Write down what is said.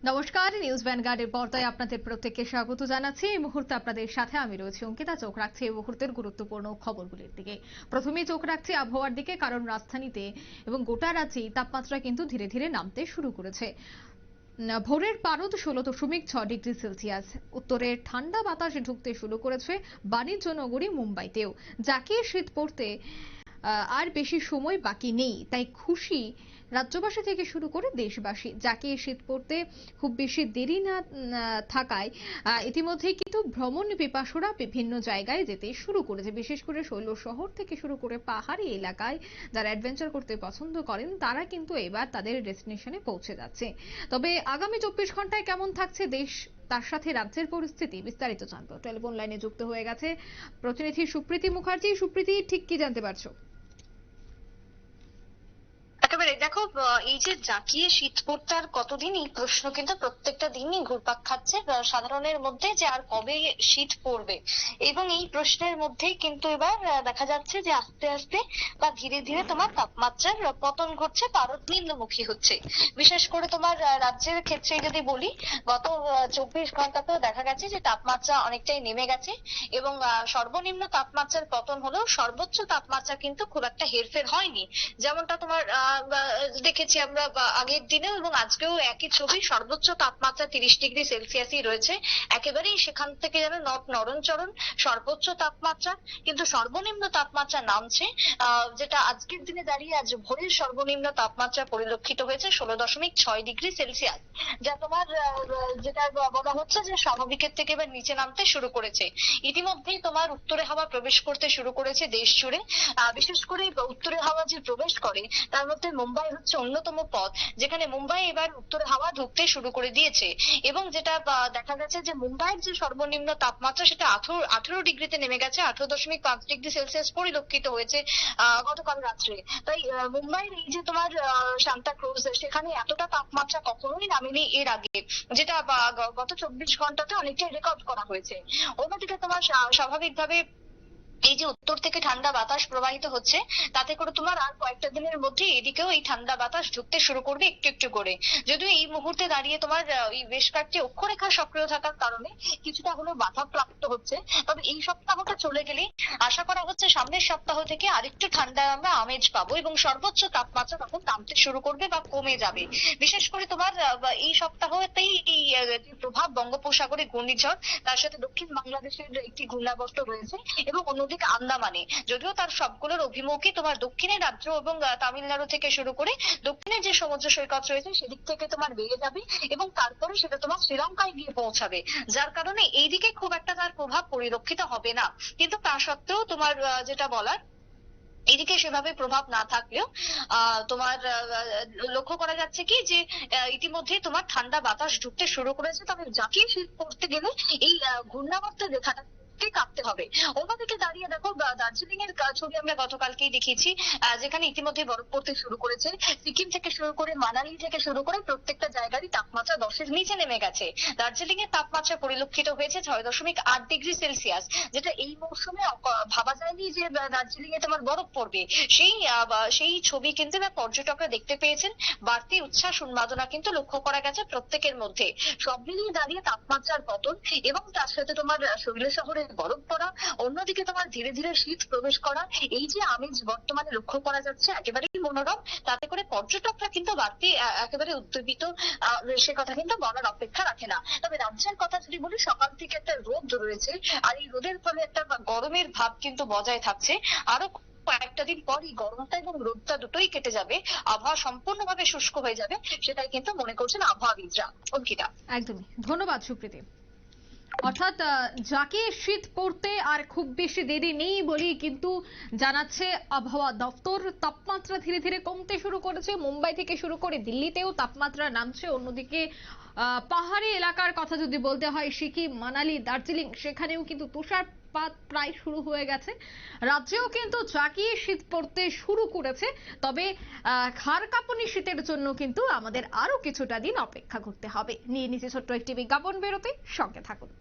নমস্কার, নিউজ ভ্যানগার্ডের পর্দায় আপনাদের প্রত্যেককে স্বাগত জানাচ্ছি। এই মুহূর্তে আপনাদের সাথে আমি রয়েছি অঙ্কিতা। চোখ রাখছি এই মুহূর্তের গুরুত্বপূর্ণ খবরগুলির দিকে। প্রথমেই চোখ রাখছি আবহাওয়ার দিকে, কারণ রাজধানীতে এবং গোটা রাজ্যেই তাপমাত্রা কিন্তু ধীরে ধীরে নামতে শুরু করেছে। ভোরের পারদ 16.6 ডিগ্রি সেলসিয়াস। উত্তরের ঠান্ডা বাতাস ঢুকতে শুরু করেছে বাণিজ্য নগরী মুম্বাইতেও। জাঁকিয়ে শীত পড়তে আর বেশি সময় বাকি নেই, তাই খুশি রাজ্যবাসী থেকে শুরু করে দেশবাসী। জাঁকিয়ে শীত পড়তে খুব বেশি দেরি না থাকায় ইতিমধ্যেই কিন্তু ভ্রমণ পিপাসুরা বিভিন্ন জায়গায় যেতে শুরু করেছে। বিশেষ করে শৈল শহর থেকে শুরু করে পাহাড়ি এলাকায় যারা অ্যাডভেঞ্চার করতে পছন্দ করেন তারা কিন্তু এবার তাদের ডেস্টিনেশনে পৌঁছে যাচ্ছে। তবে আগামী 24 ঘন্টায় কেমন থাকছে দেশ, তার সাথে রাজ্যের পরিস্থিতি বিস্তারিত জানবো। টেলিফোন লাইনে যুক্ত হয়ে গেছে প্রতিনিধি সুপ্রীতি মুখার্জি। সুপ্রীতি, ঠিক কি জানতে পারছো? একেবারে দেখো, এই যে জাঁকিয়ে শীত পড়তে আর কতদিন, এই প্রশ্ন কিন্তু প্রত্যেকটা দিনই ঘুরপাক খাচ্ছে সাধারণের মধ্যে, যে আর কবে শীত পড়বে। এবং এই প্রশ্নের মধ্যেই কিন্তু এবার দেখা যাচ্ছে যে আস্তে আস্তে বা ধীরে ধীরে তোমার তাপমাত্রার পতন ঘটছে, পারদ নিম্নমুখী হচ্ছে। বিশেষ করে তোমার রাজ্যের ক্ষেত্রে যদি বলি, গত 24 ঘন্টাতেও দেখা গেছে যে তাপমাত্রা অনেকটাই নেমে গেছে এবং সর্বনিম্ন তাপমাত্রার পতন হলেও সর্বোচ্চ তাপমাত্রা কিন্তু খুব একটা হেরফের হয়নি। যেমনটা তোমার দেখেছি আমরা আগের দিনেও এবং আজকেও একই ছবি, সর্বোচ্চ তাপমাত্রা 30 ডিগ্রি সেলসিয়াসই রয়েছে। একেবারেই সেখান থেকে যেন নরণচরণ সর্বোচ্চ তাপমাত্রা, কিন্তু সর্বনিম্ন তাপমাত্রা নামছে। যেটা আজকের দিনে দাঁড়িয়ে আজ ভোরের সর্বনিম্ন তাপমাত্রা পরিলক্ষিত হয়েছে 16.6 ডিগ্রি সেলসিয়াস, যা তোমার যেটা বলা হচ্ছে যে স্বাভাবিকের থেকে এবার নিচে নামতে শুরু করেছে। ইতিমধ্যেই তোমার উত্তরে হাওয়া প্রবেশ করতে শুরু করেছে দেশ জুড়ে। বিশেষ করে উত্তরে হাওয়া যে প্রবেশ করে তার মধ্যে মুম্বাই হচ্ছে অন্যতম পথ, যেখানে মুম্বাই এবার উত্তরে হাওয়া ঢুকতে শুরু করে দিয়েছে। এবং যেটা দেখা গেছে যে মুম্বাইয়ের যে সর্বনিম্ন তাপমাত্রা সেটা 18 ডিগ্রিতে নেমে গেছে, 18.5 ডিগ্রি সেলসিয়াস পরিলক্ষিত হয়েছে গতকাল রাত্রে। তাই মুম্বাইয়ের এই যে তোমার সান্তা ক্রুজ, সেখানে এতটা তাপমাত্রা কখনোই নামেনি এর আগে, যেটা গত 24 ঘন্টাতে অনেকটাই রেকর্ড করা হয়েছে। অন্যদিকে তোমার স্বাভাবিকভাবে এই যে উত্তর থেকে ঠান্ডা বাতাস প্রবাহিত হচ্ছে, তাতে করে তোমার আর কয়েকটা দিনের মধ্যে এদিকেও এই ঠান্ডা বাতাস ঢুকতে শুরু করবে একটু একটু করে। যদিও এই মুহূর্তে দাঁড়িয়ে তোমার এই বেশ কয়েকটি অক্ষরেখা সক্রিয় থাকার কারণে কিছুটা হলেও বাধাপ্রাপ্ত হচ্ছে, তবে এই সপ্তাহটা চলে গেলেই আশা করা হচ্ছে সামনের সপ্তাহ থেকে আরেকটু ঠান্ডা আমরা আমেজ পাবো এবং সর্বোচ্চ তাপমাত্রা তখন নামতে শুরু করবে বা কমে যাবে। বিশেষ করে তোমার এই সপ্তাহতেই এই যে প্রভাব বঙ্গোপসাগরে ঘূর্ণিঝড়, তার সাথে দক্ষিণ বাংলাদেশের একটি ঘূর্ণাবর্ত রয়েছে এবং অন্যদিকে আন্দামানে, যদিও তার সবগুলোর অভিমুখী তোমার দক্ষিণের রাজ্য এবং তামিলনাড়ু থেকে শুরু করে দক্ষিণের যে সমুদ্র সৈকত রয়েছে সেদিক থেকে তোমার বেড়ে যাবে এবং তারপরে সেটা তোমার শ্রীলঙ্কায় গিয়ে পৌঁছাবে, যার কারণে এইদিকে খুব একটা তার প্রভাব পরিলক্ষিত হবে না। কিন্তু তা সত্ত্বেও তোমার যেটা বলার, এদিকে সেভাবে প্রভাব না থাকলেও তোমার লক্ষ্য করা যাচ্ছে কি যে ইতিমধ্যে তোমার ঠান্ডা বাতাস ঢুকতে শুরু করেছে। তবে জাঁকিয়ে শীত পড়তে গেলে এই ঘূর্ণাবর্তের রেখাটা কাটতে হবে। অন্যদিকে দাঁড়িয়ে দেখো, দার্জিলিং এর ছবি আমরা গতকালকেই দেখিয়েছি, যেখানে ইতিমধ্যে বরফ পড়তে শুরু করেছে। সিকিম থেকে শুরু করে মানালি থেকে শুরু করে প্রত্যেকটা জায়গারই তাপমাত্রা 10-এর নিচে নেমে গেছে। দার্জিলিং এর তাপমাত্রা পরিলক্ষিত হয়েছে 6.8 ডিগ্রি সেলসিয়াস, যেটা এই মৌসুমে ভাবা যায়নি যে দার্জিলিং এ তোমার বরফ পড়বে। সেই ছবি কিন্তু পর্যটকরা দেখতে পেয়েছেন। বাড়তি উচ্ছ্বাস উন্মাদনা কিন্তু লক্ষ্য করা গেছে প্রত্যেকের মধ্যে। সব মিলিয়ে দাঁড়িয়ে তাপমাত্রার পতন এবং তার সাথে তোমার শৈল শহরে বরফ পড়া, অন্যদিকে তোমার ধীরে ধীরে শীত প্রবেশ করা, এই যে আমেজ বর্তমানে লক্ষ্য করা যাচ্ছে একেবারেই মনোরম। তাতে করে পর্যটকরা কিন্তু বাড়তি একেবারে উদ্দীপিত, সে কথা কিন্তু বলার অপেক্ষা রাখে না। তবে রাজ্যের কথা যদি বলি, সকাল থেকে একটা রোদ রয়েছে, আর এই রোদের ফলে একটা গরমের ভাব কিন্তু বজায় থাকছে। আরো কয়েকটা দিন পরই গরমটা এবং রোদটা দুটোই কেটে যাবে, আবহাওয়া সম্পূর্ণভাবে শুষ্ক হয়ে যাবে, সেটাই কিন্তু মনে করছেন আবহাওয়াবিদরা। অঙ্কিতা। একদমই ধন্যবাদ সুপ্রীতি। অর্থাৎ জাঁকিয়ে শীত পড়তে আর খুব বেশি দেরি নেই বলেই কিন্তু জানাচ্ছে আবহাওয়া দপ্তর। তাপমাত্রা ধীরে ধীরে কমতে শুরু করেছে, মুম্বাই থেকে শুরু করে দিল্লিতেও তাপমাত্রা নামছে। অন্যদিকে পাহাড়ি এলাকার কথা যদি বলতে হয়, সিকিম, মানালি, দার্জিলিং, সেখানেও কিন্তু তুষারপাত প্রায় শুরু হয়ে গেছে। রাজ্যেও কিন্তু জাঁকিয়ে শীত পড়তে শুরু করেছে। তবে ঘাড় কাঁপুনি শীতের জন্য কিন্তু আমাদের আরো কিছুটা দিন অপেক্ষা করতে হবে। নিয়ে নিচে ছোট্ট একটি বিজ্ঞাপন বেরোতে, সঙ্গে থাকুন।